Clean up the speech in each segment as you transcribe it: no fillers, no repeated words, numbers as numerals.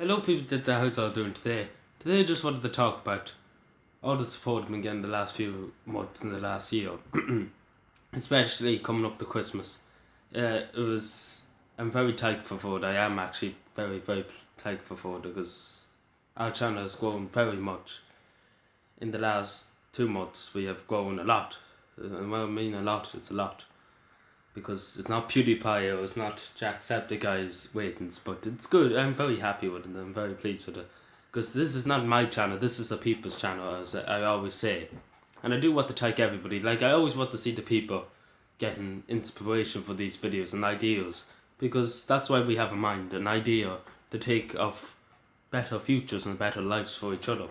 Hello people that how's all doing today. Today I just wanted to talk about all the support I've been getting the last few months in the last year. Especially coming up to Christmas. I'm very thankful for it. I am actually very thankful for it because our channel has grown very much. In the last 2 months we have grown a lot. And when I mean a lot, it's a lot. Because it's not PewDiePie or it's not Jacksepticeye's ratings, but it's good. I'm very happy with it. I'm very pleased with it. Because this is not my channel, this is the people's channel, as I always say. And I do want to thank everybody. Like, I always want to see the people getting inspiration for these videos and ideas. Because that's why we have a mind, an idea to take of better futures and better lives for each other.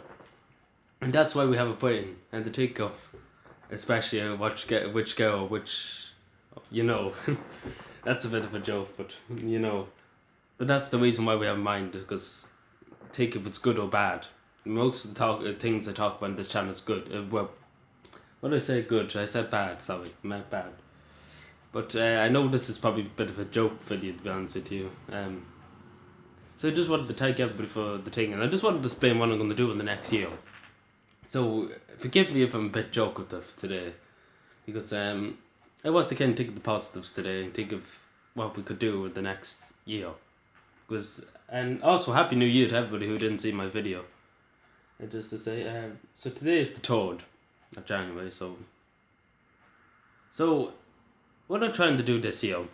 And that's why we have a brain, and to think of, especially which girl, that's a bit of a joke, but but that's the reason why we have a mind, because think if it's good or bad. Most of the things I talk about in this channel is good. What did I say? Good. I said bad. Sorry, I meant bad. But I know this is probably a bit of a joke video, to be honest with you. So I just wanted to thank everybody for the thing, and I just wanted to explain what I'm going to do in the next year. So forgive me if I'm a bit jokative today, because I want to kind of think of the positives today and think of what we could do in the next year. And also, Happy New Year to everybody who didn't see my video. And just to say, so today is the 3rd of January, so what I'm trying to do this year,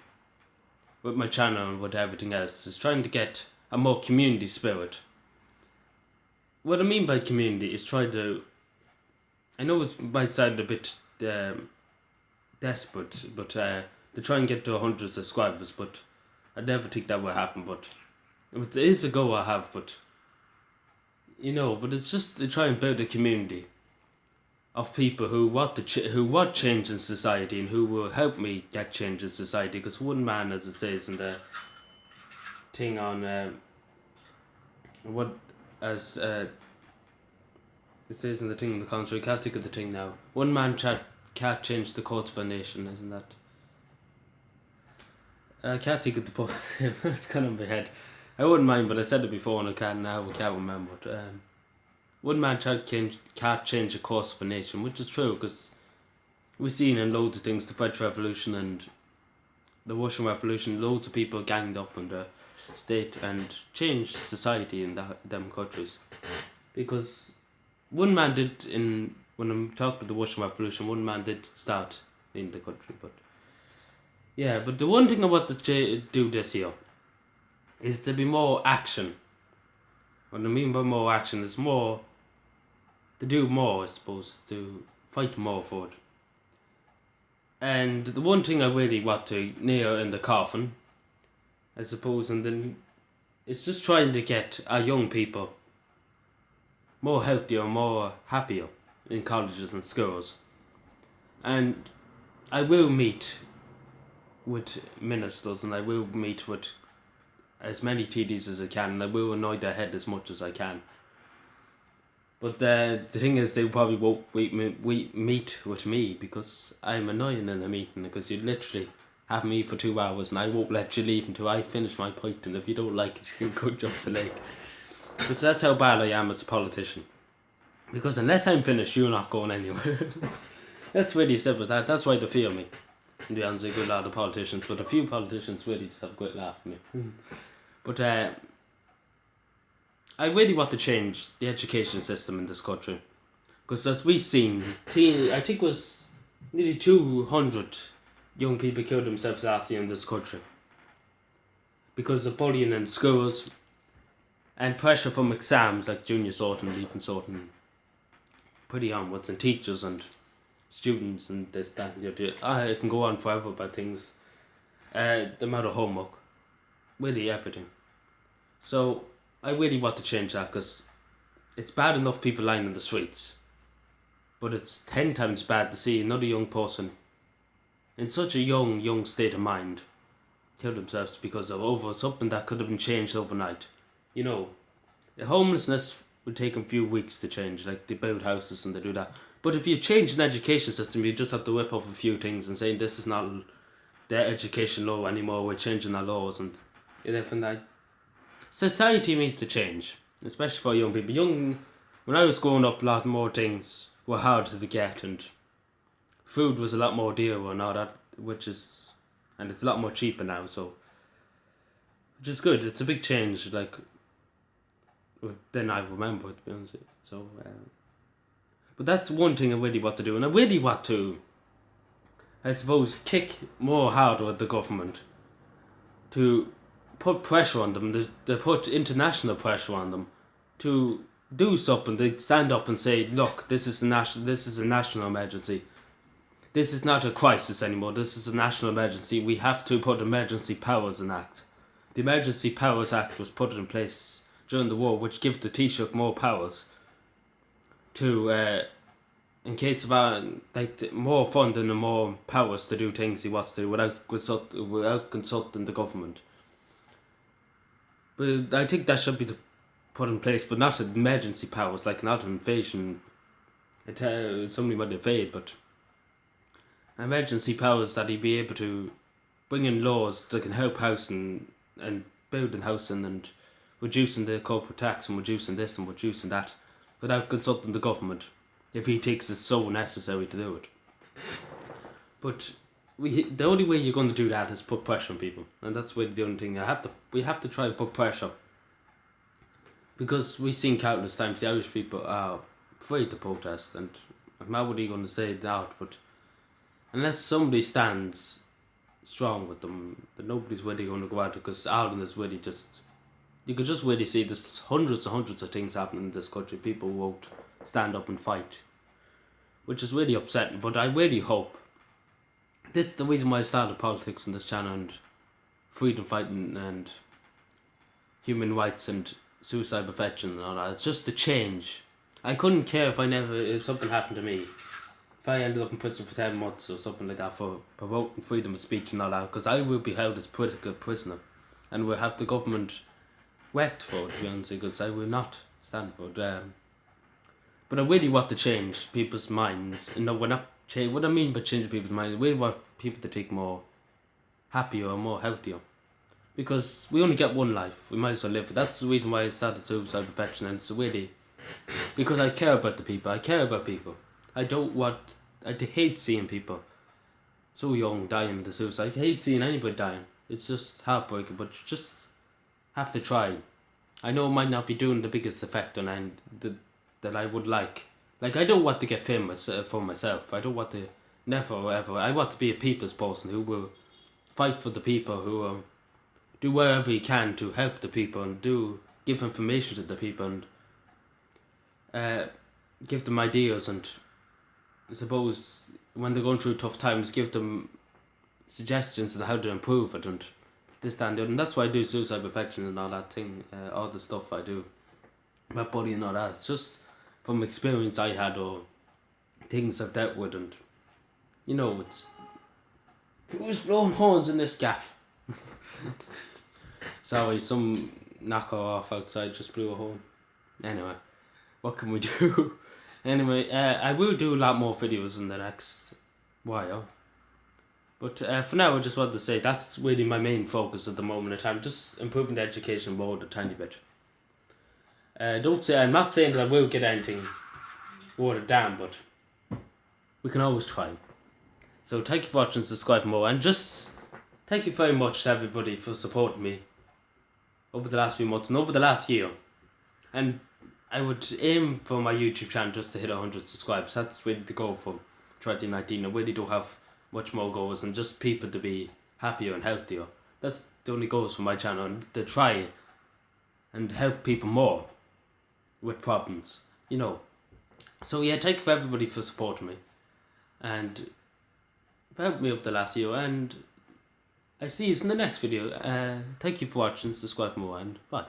with my channel and with everything else, is trying to get a more community spirit. What I mean by community is I know it might sound a bit desperate, but to try and get to 100 subscribers, but I never think that will happen. But it is a goal I have, but it's just to try and build a community of people who want change in society and who will help me get change in society. Because one man, as it says in the thing on it says in the thing on the contrary, can't think of the thing now. One man can't change the course of a nation, isn't that? I can't think of the post. It's kind of in my head. I wouldn't mind, but I said it before and I can't remember it. One man can't change the course of a nation, which is true, because we've seen in loads of things, the French Revolution and the Russian Revolution, loads of people ganged up in the state and changed society in them countries. Because one man did, when I'm talking about the Russian Revolution, one man did start in the country, but the one thing I want to do this year is to be more action. What I mean by more action is more to do more, I suppose, to fight more for it. And the one thing I really want to nail in the coffin, I suppose, and then it's just trying to get our young people more healthier, more happier in colleges and schools. And I will meet with ministers and I will meet with as many TDs as I can, and I will annoy their head as much as I can. But the thing is, they probably won't meet with me because I'm annoying in a meeting, because you literally have me for 2 hours and I won't let you leave until I finish my point, and if you don't like it, you can go jump the lake. Because that's how bad I am as a politician. Because unless I'm finished, you're not going anywhere. That's really simple. That's why they fear me. And there's a good lot of politicians, but a few politicians really just have a great laugh at me. But I really want to change the education system in this country. Because as we've seen, I think it was nearly 200 young people killed themselves last year in this country. Because of bullying in schools and pressure from exams like junior sort and leaving sort and pretty onwards, and teachers and students and this, that, and the other. I can go on forever about things. The amount of homework. Really everything. So I really want to change that, because it's bad enough people lying in the streets, but it's 10 times bad to see another young person in such a young state of mind kill themselves because of over something that could have been changed overnight. The homelessness would take a few weeks to change, like they build houses and they do that. But if you change an education system, you just have to whip up a few things and say this is not the education law anymore, we're changing our laws and everything like. society needs to change, especially for young people. When I was growing up, a lot more things were hard to get, and food was a lot more dear and all that, and it's a lot more cheaper now, so, which is good. It's a big change, like, than I remember, to be honest with you. So, but that's one thing I really want to do, and I really want to, I suppose, kick more harder at the government to put pressure on them. They put international pressure on them to do something. They stand up and say, "Look, this is a national emergency. This is not a crisis anymore. This is a national emergency. We have to put Emergency Powers Act." The Emergency Powers Act was put in place during the war, which gives the Taoiseach more powers to, in case of more funding and more powers to do things he wants to do without consulting the government. But I think that should be put in place, but not emergency powers, like not an invasion. Somebody might invade, but emergency powers that he'd be able to bring in laws that can help housing and building housing and reducing the corporate tax and reducing this and reducing that without consulting the government, if he thinks it's so necessary to do it. But the only way you're going to do that is put pressure on people, and that's really the only thing we have to try and put pressure, because we've seen countless times the Irish people are afraid to protest, and I'm not really going to say that, but unless somebody stands strong with them, then nobody's really going to go out, because Ireland is really just, you could just really see there's hundreds and hundreds of things happening in this country. People won't stand up and fight, which is really upsetting. But I really hope, this is the reason why I started politics on this channel, and freedom fighting and human rights and suicide prevention and all that. It's just a change. I couldn't care if something happened to me, if I ended up in prison for 10 months or something like that for promoting freedom of speech and all that, because I will be held as political prisoner, and we'll have the government whacked for it, to be honest, because I will not stand for it. But I really want to change people's minds. No, we're not change. What I mean by changing people's minds, I really want people to think more happier or more healthier, because we only get one life. We might as well live it. That's the reason why I started suicide prevention, and it's really because I care about the people. I care about people. I hate seeing people so young dying of suicide. I hate seeing anybody dying. It's just heartbreaking, but you just have to try. I know it might not be doing the biggest effect on that I would like. Like, I don't want to get famous for myself. I don't want to, never ever. I want to be a people's person who will fight for the people, who will do whatever he can to help the people and give information to the people and give them ideas, and I suppose when they're going through tough times, give them suggestions on how to improve it and this, that, and the other. And that's why I do suicide prevention and all that thing, all the stuff I do about bullying and all that. It's just from experience I had or things I've dealt with, and it's who's blowing horns in this gaff? Sorry, some knocker off outside just blew a horn. Anyway, what can we do? Anyway, I will do a lot more videos in the next while. But for now, I just wanted to say that's really my main focus at the moment in time. Just improving the education mode a tiny bit. I'm not saying that I will get anything watered down, but we can always try. So thank you for watching, subscribe for more, and just thank you very much to everybody for supporting me over the last few months and over the last year. And I would aim for my YouTube channel just to hit 100 subscribers. That's really the goal for 2019. I really don't have much more goals, and just people to be happier and healthier. That's the only goals for my channel, and to try and help people more with problems, So yeah, thank you for everybody for supporting me and for helping me over the last year, and I see you in the next video. Thank you for watching, subscribe for more, and bye.